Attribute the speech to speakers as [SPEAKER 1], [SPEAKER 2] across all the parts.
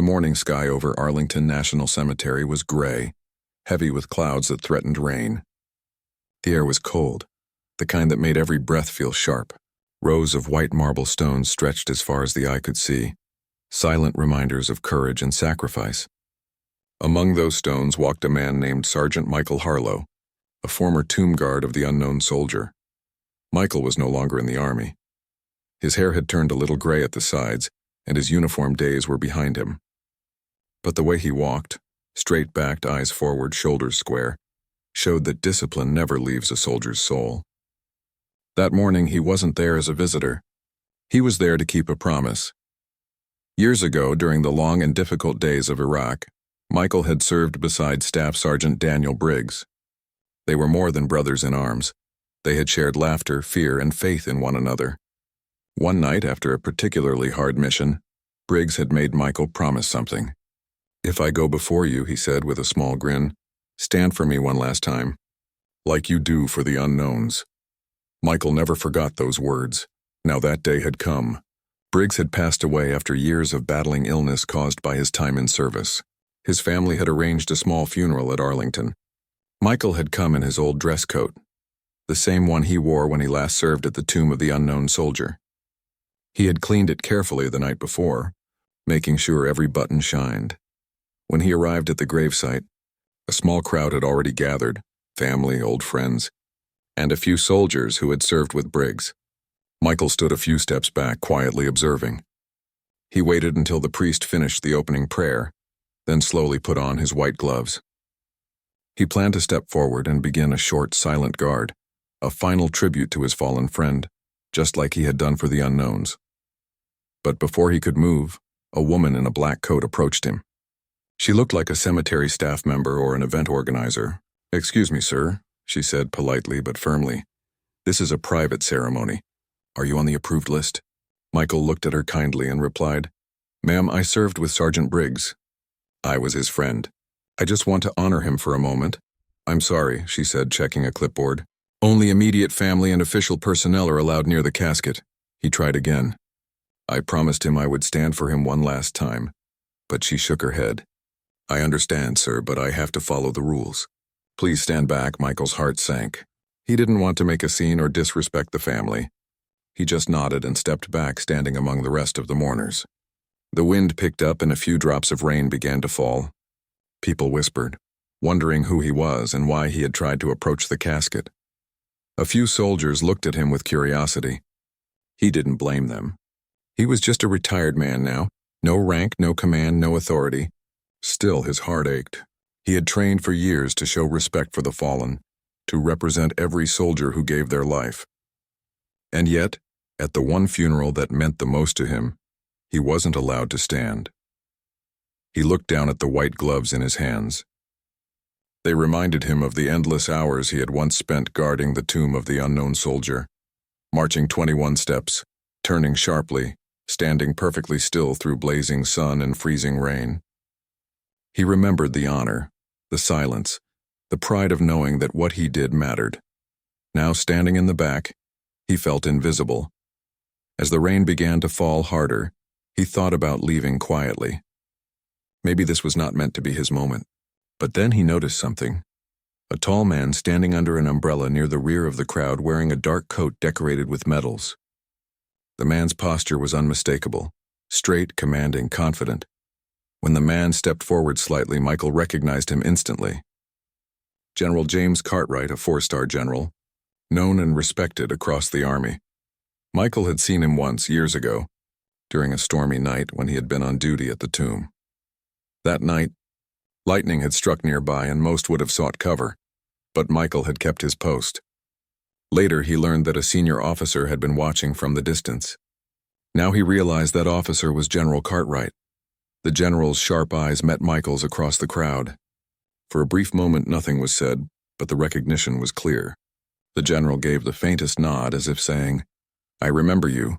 [SPEAKER 1] The morning sky over Arlington National Cemetery was gray, heavy with clouds that threatened rain. The air was cold, the kind that made every breath feel sharp. Rows of white marble stones stretched as far as the eye could see, silent reminders of courage and sacrifice. Among those stones walked a man named Sergeant Michael Harlow, a former tomb guard of the unknown soldier. Michael was no longer in the army. His hair had turned a little gray at the sides, and his uniform days were behind him. But the way he walked, straight-backed, eyes forward, shoulders square, showed that discipline never leaves a soldier's soul. That morning, he wasn't there as a visitor. He was there to keep a promise. Years ago, during the long and difficult days of Iraq, Michael had served beside Staff Sergeant Daniel Briggs. They were more than brothers in arms. They had shared laughter, fear, and faith in one another. One night, after a particularly hard mission, Briggs had made Michael promise something. "If I go before you," he said with a small grin, "stand for me one last time, like you do for the unknowns." Michael never forgot those words. Now that day had come. Briggs had passed away after years of battling illness caused by his time in service. His family had arranged a small funeral at Arlington. Michael had come in his old dress coat, the same one he wore when he last served at the tomb of the unknown soldier. He had cleaned it carefully the night before, making sure every button shined. When he arrived at the gravesite, a small crowd had already gathered, family, old friends, and a few soldiers who had served with Briggs. Michael stood a few steps back, quietly observing. He waited until the priest finished the opening prayer, then slowly put on his white gloves. He planned to step forward and begin a short, silent guard, a final tribute to his fallen friend, just like he had done for the unknowns. But before he could move, a woman in a black coat approached him. She looked like a cemetery staff member or an event organizer. "Excuse me, sir," she said politely but firmly. "This is a private ceremony. Are you on the approved list?" Michael looked at her kindly and replied, "Ma'am, I served with Sergeant Briggs. I was his friend. I just want to honor him for a moment." "I'm sorry," she said, checking a clipboard. "Only immediate family and official personnel are allowed near the casket." He tried again. "I promised him I would stand for him one last time," but she shook her head. "I understand, sir, but I have to follow the rules. Please stand back." Michael's heart sank. He didn't want to make a scene or disrespect the family. He just nodded and stepped back, standing among the rest of the mourners. The wind picked up and a few drops of rain began to fall. People whispered, wondering who he was and why he had tried to approach the casket. A few soldiers looked at him with curiosity. He didn't blame them. He was just a retired man now. No rank, no command, no authority. Still, his heart ached. He had trained for years to show respect for the fallen, to represent every soldier who gave their life. And yet, at the one funeral that meant the most to him, he wasn't allowed to stand. He looked down at the white gloves in his hands. They reminded him of the endless hours he had once spent guarding the tomb of the unknown soldier, marching 21 steps, turning sharply, standing perfectly still through blazing sun and freezing rain. He remembered the honor, the silence, the pride of knowing that what he did mattered. Now standing in the back, he felt invisible. As the rain began to fall harder, he thought about leaving quietly. Maybe this was not meant to be his moment. But then he noticed something. A tall man standing under an umbrella near the rear of the crowd wearing a dark coat decorated with medals. The man's posture was unmistakable, straight, commanding, confident. When the man stepped forward slightly, Michael recognized him instantly. General James Cartwright, a 4-star general, known and respected across the army. Michael had seen him once, years ago, during a stormy night when he had been on duty at the tomb. That night, lightning had struck nearby and most would have sought cover, but Michael had kept his post. Later, he learned that a senior officer had been watching from the distance. Now he realized that officer was General Cartwright. The general's sharp eyes met Michael's across the crowd. For a brief moment, nothing was said, but the recognition was clear. The general gave the faintest nod as if saying, "I remember you."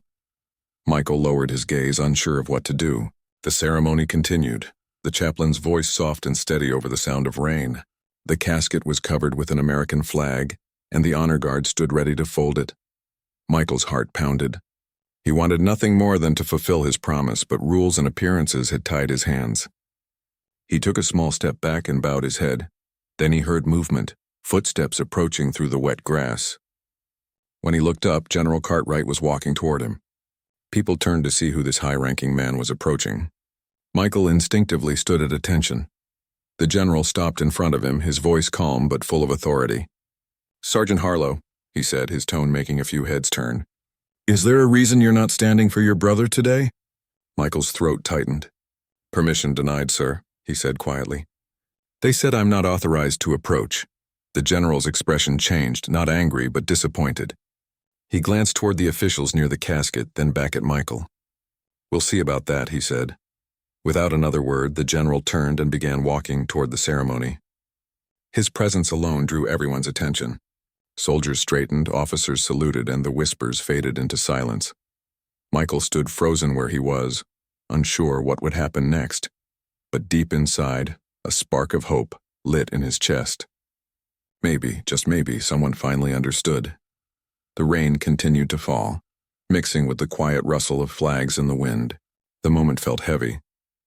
[SPEAKER 1] Michael lowered his gaze, unsure of what to do. The ceremony continued, the chaplain's voice soft and steady over the sound of rain. The casket was covered with an American flag, and the honor guard stood ready to fold it. Michael's heart pounded. He wanted nothing more than to fulfill his promise, but rules and appearances had tied his hands. He took a small step back and bowed his head. Then he heard movement, footsteps approaching through the wet grass. When he looked up, General Cartwright was walking toward him. People turned to see who this high-ranking man was approaching. Michael instinctively stood at attention. The general stopped in front of him, his voice calm but full of authority. "Sergeant Harlow," he said, his tone making a few heads turn. "Is there a reason you're not standing for your brother today?" Michael's throat tightened. "Permission denied, sir," he said quietly. "They said I'm not authorized to approach." The general's expression changed, not angry but disappointed. He glanced toward the officials near the casket, then back at Michael. "We'll see about that," he said. Without another word, the general turned and began walking toward the ceremony. His presence alone drew everyone's attention. Soldiers straightened, officers saluted, and the whispers faded into silence. Michael stood frozen where he was, unsure what would happen next. But deep inside, a spark of hope lit in his chest. Maybe, just maybe, someone finally understood. The rain continued to fall, mixing with the quiet rustle of flags in the wind. The moment felt heavy,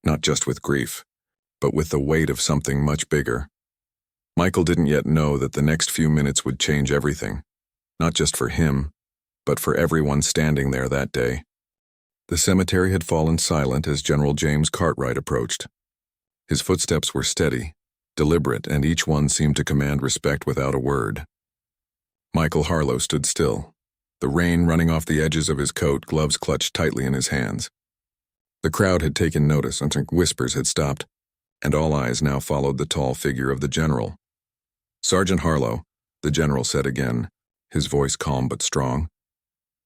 [SPEAKER 1] not just with grief, but with the weight of something much bigger. Michael didn't yet know that the next few minutes would change everything, not just for him, but for everyone standing there that day. The cemetery had fallen silent as General James Cartwright approached. His footsteps were steady, deliberate, and each one seemed to command respect without a word. Michael Harlow stood still, the rain running off the edges of his coat, gloves clutched tightly in his hands. The crowd had taken notice until whispers had stopped, and all eyes now followed the tall figure of the general. "Sergeant Harlow," the general said again, his voice calm but strong.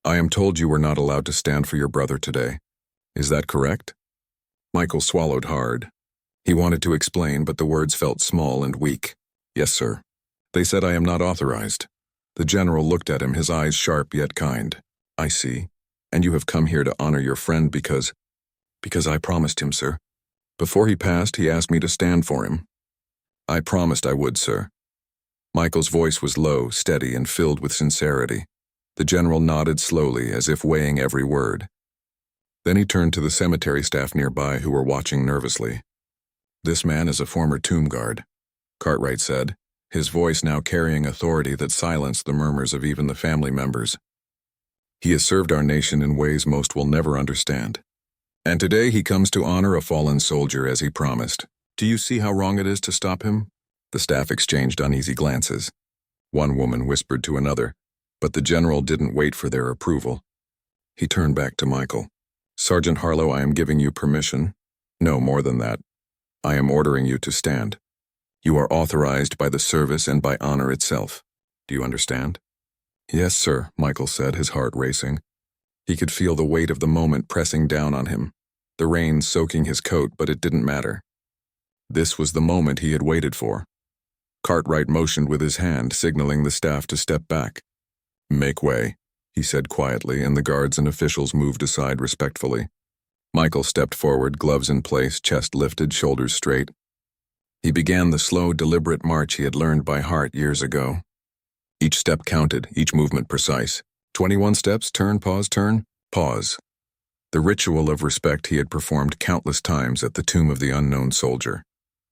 [SPEAKER 1] "I am told you were not allowed to stand for your brother today. Is that correct?" Michael swallowed hard. He wanted to explain, but the words felt small and weak. "Yes, sir. They said I am not authorized." The general looked at him, his eyes sharp yet kind. "I see. And you have come here to honor your friend because I promised him, sir. Before he passed, he asked me to stand for him." "I promised I would, sir." Michael's voice was low, steady, and filled with sincerity. The general nodded slowly, as if weighing every word. Then he turned to the cemetery staff nearby who were watching nervously. "This man is a former tomb guard," Cartwright said, his voice now carrying authority that silenced the murmurs of even the family members. "He has served our nation in ways most will never understand. And today he comes to honor a fallen soldier as he promised. Do you see how wrong it is to stop him?" The staff exchanged uneasy glances. One woman whispered to another, but the general didn't wait for their approval. He turned back to Michael. "Sergeant Harlow, I am giving you permission. No, more than that. I am ordering you to stand. You are authorized by the service and by honor itself. Do you understand?" "Yes, sir," Michael said, his heart racing. He could feel the weight of the moment pressing down on him, the rain soaking his coat, but it didn't matter. This was the moment he had waited for. Cartwright motioned with his hand, signaling the staff to step back. "Make way," he said quietly, and the guards and officials moved aside respectfully. Michael stepped forward, gloves in place, chest lifted, shoulders straight. He began the slow, deliberate march he had learned by heart years ago. Each step counted, each movement precise. 21 steps, turn, pause. The ritual of respect he had performed countless times at the tomb of the unknown soldier.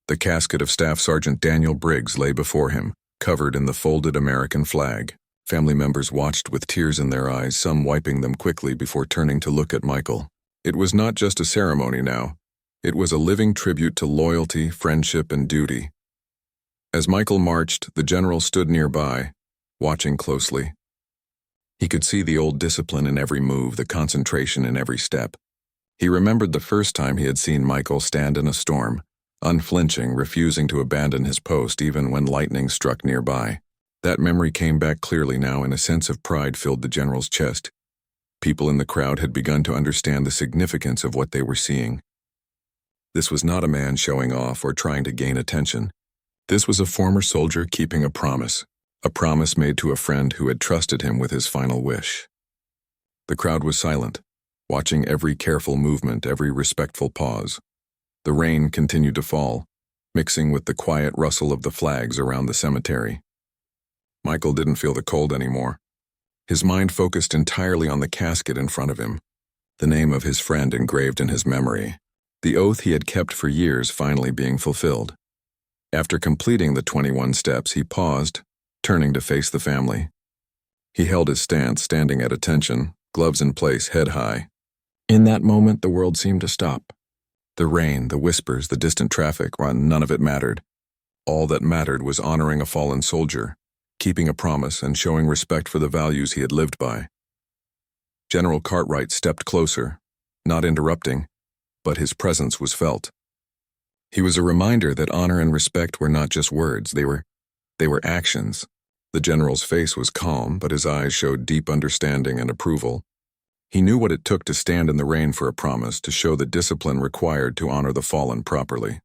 [SPEAKER 1] The casket of Staff Sergeant Daniel Briggs lay before him, covered in the folded American flag. Family members watched with tears in their eyes, some wiping them quickly before turning to look at Michael. It was not just a ceremony now. It was a living tribute to loyalty, friendship, and duty. As Michael marched, the general stood nearby, watching closely. He could see the old discipline in every move, the concentration in every step. He remembered the first time he had seen Michael stand in a storm, unflinching, refusing to abandon his post even when lightning struck nearby. That memory came back clearly now, and a sense of pride filled the general's chest. People in the crowd had begun to understand the significance of what they were seeing. This was not a man showing off or trying to gain attention. This was a former soldier keeping a promise made to a friend who had trusted him with his final wish. The crowd was silent, watching every careful movement, every respectful pause. The rain continued to fall, mixing with the quiet rustle of the flags around the cemetery. Michael didn't feel the cold anymore. His mind focused entirely on the casket in front of him, the name of his friend engraved in his memory, the oath he had kept for years finally being fulfilled. After completing the 21 steps, he paused, turning to face the family. He held his stance, standing at attention, gloves in place, head high. In that moment, the world seemed to stop. The rain, the whispers, the distant traffic, none of it mattered. All that mattered was honoring a fallen soldier, keeping a promise, and showing respect for the values he had lived by. General Cartwright stepped closer, not interrupting, but his presence was felt. He was a reminder that honor and respect were not just words, they were actions. The general's face was calm, but his eyes showed deep understanding and approval. He knew what it took to stand in the rain for a promise, to show the discipline required to honor the fallen properly.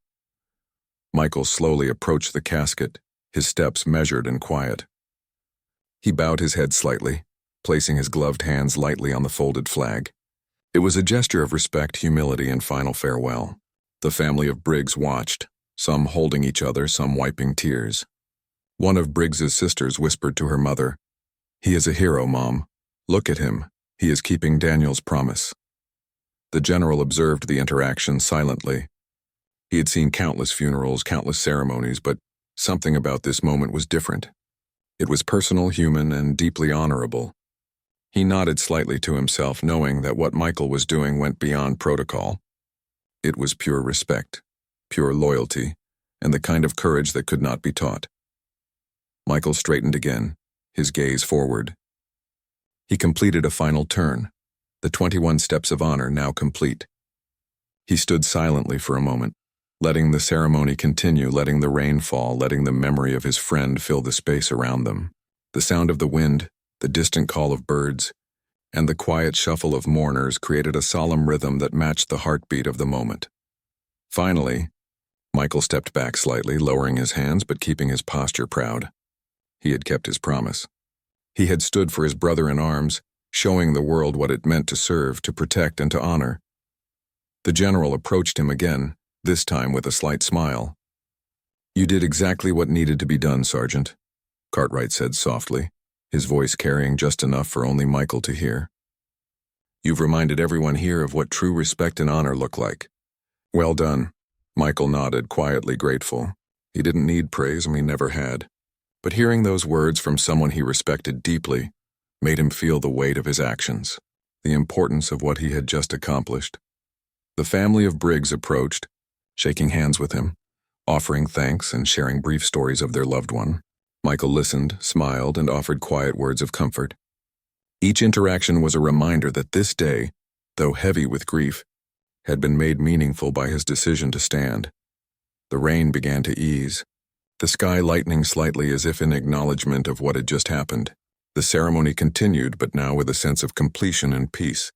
[SPEAKER 1] Michael slowly approached the casket, his steps measured and quiet. He bowed his head slightly, placing his gloved hands lightly on the folded flag. It was a gesture of respect, humility, and final farewell. The family of Briggs watched, some holding each other, some wiping tears. One of Briggs's sisters whispered to her mother, "He is a hero, Mom. Look at him. He is keeping Daniel's promise." The general observed the interaction silently. He had seen countless funerals, countless ceremonies, but something about this moment was different. It was personal, human, and deeply honorable. He nodded slightly to himself, knowing that what Michael was doing went beyond protocol. It was pure respect, pure loyalty, and the kind of courage that could not be taught. Michael straightened again, his gaze forward. He completed a final turn, the 21 steps of honor now complete. He stood silently for a moment, letting the ceremony continue, letting the rain fall, letting the memory of his friend fill the space around them. The sound of the wind, the distant call of birds, and the quiet shuffle of mourners created a solemn rhythm that matched the heartbeat of the moment. Finally, Michael stepped back slightly, lowering his hands but keeping his posture proud. He had kept his promise. He had stood for his brother in arms, showing the world what it meant to serve, to protect, and to honor. The general approached him again, this time with a slight smile. "You did exactly what needed to be done, Sergeant," Cartwright said softly, his voice carrying just enough for only Michael to hear. "You've reminded everyone here of what true respect and honor look like." "Well done." Michael nodded, quietly grateful. He didn't need praise, and he never had. But hearing those words from someone he respected deeply made him feel the weight of his actions, the importance of what he had just accomplished. The family of Briggs approached, shaking hands with him, offering thanks and sharing brief stories of their loved one. Michael listened, smiled, and offered quiet words of comfort. Each interaction was a reminder that this day, though heavy with grief, had been made meaningful by his decision to stand. The rain began to ease, the sky lightening slightly as if in acknowledgement of what had just happened. The ceremony continued, but now with a sense of completion and peace.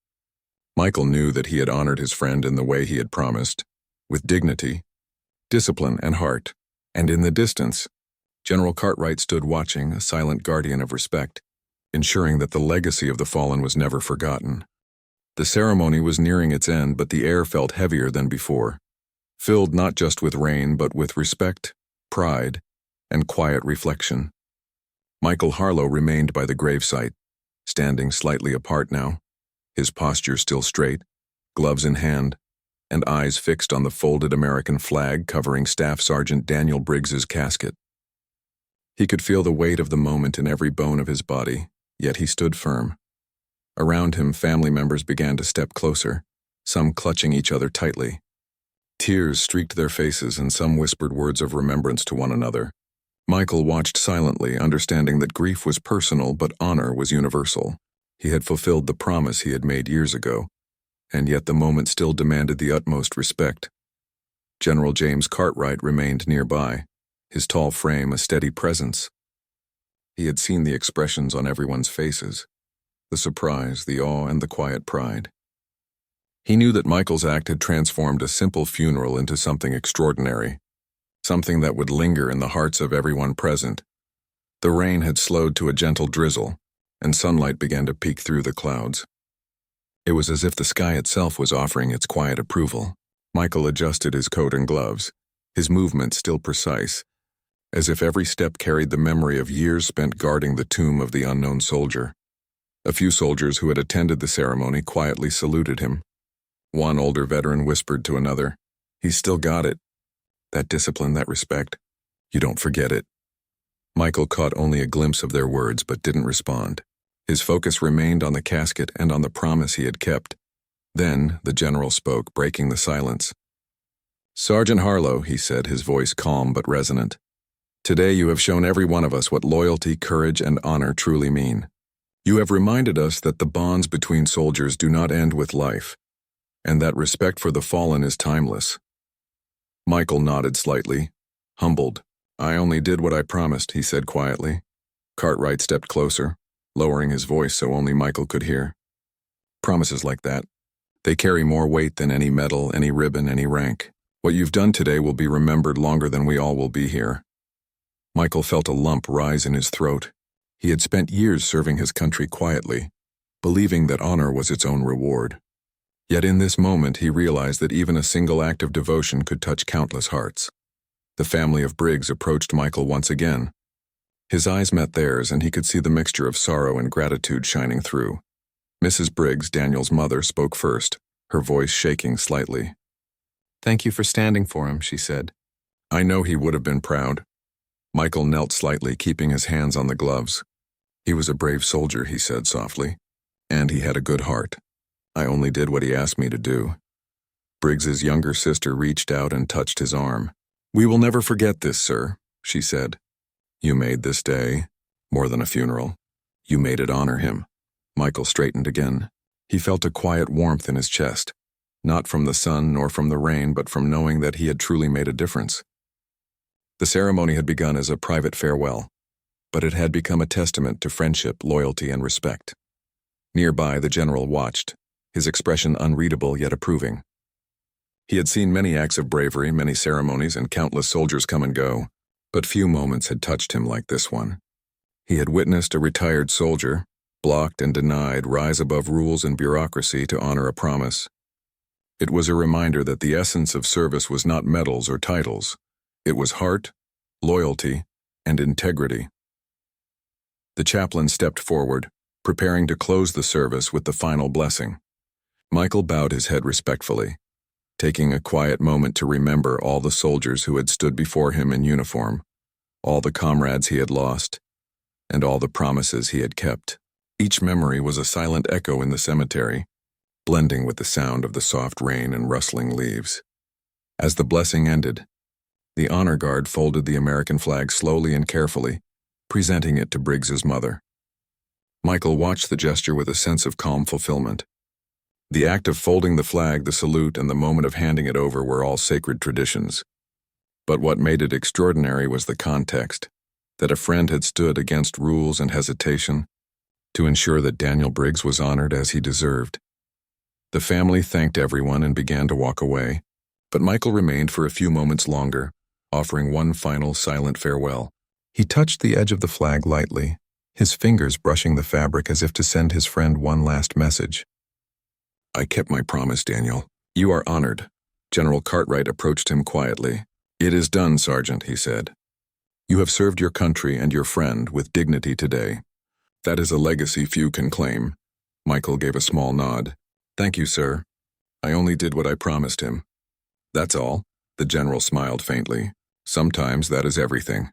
[SPEAKER 1] Michael knew that he had honored his friend in the way he had promised, with dignity, discipline, and heart. And in the distance, General Cartwright stood watching, a silent guardian of respect, ensuring that the legacy of the fallen was never forgotten. The ceremony was nearing its end, but the air felt heavier than before, filled not just with rain, but with respect, pride, and quiet reflection. Michael Harlow remained by the gravesite, standing slightly apart now, his posture still straight, gloves in hand, and eyes fixed on the folded American flag covering Staff Sergeant Daniel Briggs's casket. He could feel the weight of the moment in every bone of his body, yet he stood firm. Around him, family members began to step closer, some clutching each other tightly. Tears streaked their faces, and some whispered words of remembrance to one another. Michael watched silently, understanding that grief was personal but honor was universal. He had fulfilled the promise he had made years ago, and yet the moment still demanded the utmost respect. General James Cartwright remained nearby, his tall frame a steady presence. He had seen the expressions on everyone's faces, the surprise, the awe, and the quiet pride. He knew that Michael's act had transformed a simple funeral into something extraordinary, something that would linger in the hearts of everyone present. The rain had slowed to a gentle drizzle, and sunlight began to peek through the clouds. It was as if the sky itself was offering its quiet approval. Michael adjusted his coat and gloves, his movements still precise, as if every step carried the memory of years spent guarding the tomb of the unknown soldier. A few soldiers who had attended the ceremony quietly saluted him. One older veteran whispered to another, "He's still got it. That discipline, that respect. You don't forget it." Michael caught only a glimpse of their words but didn't respond. His focus remained on the casket and on the promise he had kept. Then the general spoke, breaking the silence. "Sergeant Harlow," he said, his voice calm but resonant. "Today you have shown every one of us what loyalty, courage, and honor truly mean. You have reminded us that the bonds between soldiers do not end with life, and that respect for the fallen is timeless." Michael nodded slightly, humbled. "I only did what I promised," he said quietly. Cartwright stepped closer, lowering his voice so only Michael could hear. "Promises like that, they carry more weight than any medal, any ribbon, any rank. What you've done today will be remembered longer than we all will be here." Michael felt a lump rise in his throat. He had spent years serving his country quietly, believing that honor was its own reward. Yet in this moment he realized that even a single act of devotion could touch countless hearts. The family of Briggs approached Michael once again. His eyes met theirs, and he could see the mixture of sorrow and gratitude shining through. Mrs. Briggs, Daniel's mother, spoke first, her voice shaking slightly. "Thank you for standing for him," she said. "I know he would have been proud." Michael knelt slightly, keeping his hands on the gloves. "He was a brave soldier," he said softly, "and he had a good heart. I only did what he asked me to do." Briggs's younger sister reached out and touched his arm. "We will never forget this, sir," she said. "You made this day more than a funeral. You made it honor him." Michael straightened again. He felt a quiet warmth in his chest, not from the sun nor from the rain, but from knowing that he had truly made a difference. The ceremony had begun as a private farewell, but it had become a testament to friendship, loyalty, and respect. Nearby, the general watched, his expression unreadable yet approving. He had seen many acts of bravery, many ceremonies, and countless soldiers come and go, but few moments had touched him like this one. He had witnessed a retired soldier, blocked and denied, rise above rules and bureaucracy to honor a promise. It was a reminder that the essence of service was not medals or titles. It was heart, loyalty, and integrity. The chaplain stepped forward, preparing to close the service with the final blessing. Michael bowed his head respectfully, taking a quiet moment to remember all the soldiers who had stood before him in uniform, all the comrades he had lost, and all the promises he had kept. Each memory was a silent echo in the cemetery, blending with the sound of the soft rain and rustling leaves. As the blessing ended, the honor guard folded the American flag slowly and carefully, presenting it to Briggs's mother. Michael watched the gesture with a sense of calm fulfillment. The act of folding the flag, the salute, and the moment of handing it over were all sacred traditions. But what made it extraordinary was the context, that a friend had stood against rules and hesitation to ensure that Daniel Briggs was honored as he deserved. The family thanked everyone and began to walk away, but Michael remained for a few moments longer, offering one final silent farewell. He touched the edge of the flag lightly, his fingers brushing the fabric as if to send his friend one last message. "I kept my promise, Daniel. You are honored." General Cartwright approached him quietly. "It is done, Sergeant," he said. "You have served your country and your friend with dignity today. That is a legacy few can claim." Michael gave a small nod. "Thank you, sir. I only did what I promised him." "That's all," the general smiled faintly. "Sometimes that is everything."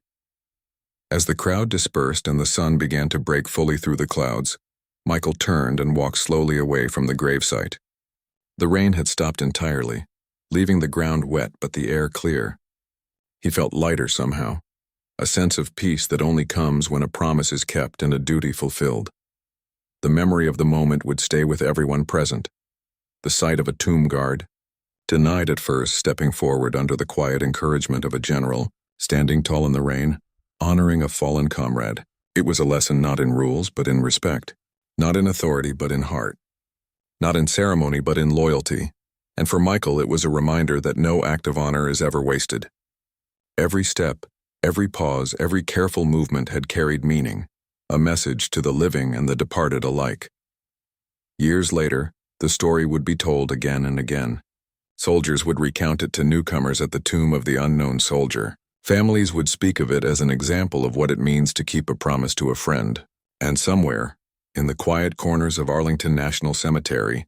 [SPEAKER 1] As the crowd dispersed and the sun began to break fully through the clouds, Michael turned and walked slowly away from the gravesite. The rain had stopped entirely, leaving the ground wet but the air clear. He felt lighter somehow, a sense of peace that only comes when a promise is kept and a duty fulfilled. The memory of the moment would stay with everyone present. The sight of a tomb guard, denied at first, stepping forward under the quiet encouragement of a general, standing tall in the rain, honoring a fallen comrade. It was a lesson not in rules but in respect, not in authority but in heart, not in ceremony but in loyalty, and for Michael it was a reminder that no act of honor is ever wasted. Every step, every pause, every careful movement had carried meaning, a message to the living and the departed alike. Years later, the story would be told again and again. Soldiers would recount it to newcomers at the tomb of the unknown soldier. Families would speak of it as an example of what it means to keep a promise to a friend. And somewhere, In the quiet corners of Arlington National Cemetery,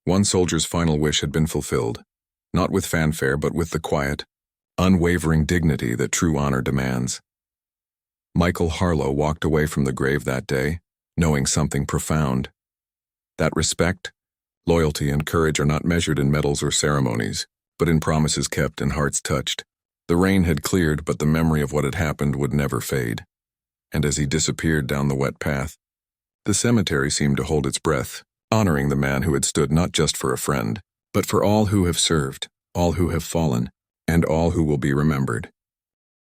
[SPEAKER 1] one soldier's final wish had been fulfilled, not with fanfare but with the quiet, unwavering dignity that true honor demands. Michael Harlow walked away from the grave that day, knowing something profound. That respect, loyalty, and courage are not measured in medals or ceremonies, but in promises kept and hearts touched. The rain had cleared, but the memory of what had happened would never fade. And as he disappeared down the wet path, the cemetery seemed to hold its breath, honoring the man who had stood not just for a friend, but for all who have served, all who have fallen, and all who will be remembered.